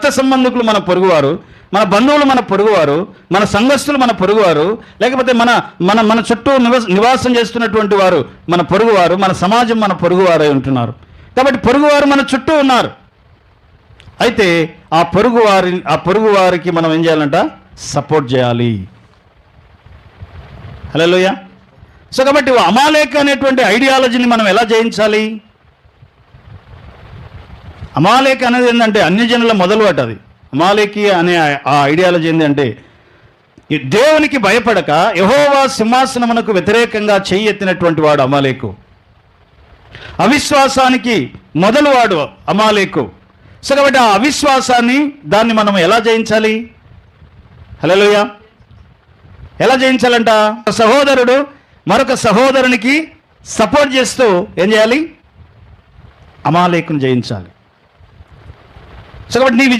రక్త సంబంధికులు మన పొరుగువారు, మన బంధువులు మన పొరుగువారు, మన సంఘస్థులు మన పొరుగువారు, లేకపోతే మన మన మన చుట్టూ నివాసం చేస్తున్నటువంటి వారు మన పొరుగువారు, మన సమాజం మన పొరుగువారై ఉంటున్నారు. కాబట్టి పొరుగువారు మన చుట్టూ ఉన్నారు. అయితే ఆ పొరుగువారికి మనం ఏం చేయాలంట? సపోర్ట్ చేయాలి. హల్లెలూయా. సో కాబట్టి అమాలేక్ అనేటువంటి ఐడియాలజీని మనం ఎలా జయించాలి? అమాలేక్ అనేది ఏంటంటే అన్యజనుల మొదలుబాటు. అది అమాలేకి అనే ఆ ఐడియాలజీ ఏంటంటే దేవునికి భయపడక యెహోవా సింహాసనమునకు వ్యతిరేకంగా చెయ్యి ఎత్తినటువంటి వాడు అమాలేకు. అవిశ్వాసానికి మొదలువాడు అమాలేకు. సో కాబట్టి ఆ అవిశ్వాసాన్ని దాన్ని మనం ఎలా జయించాలి? హల్లెలూయా. ఎలా జయించాలంట? సహోదరుడు మరొక సహోదరునికి సపోర్ట్ చేస్తూ ఏం చేయాలి? అమాలేకుని జయించాలి. సో కాబట్టి నీ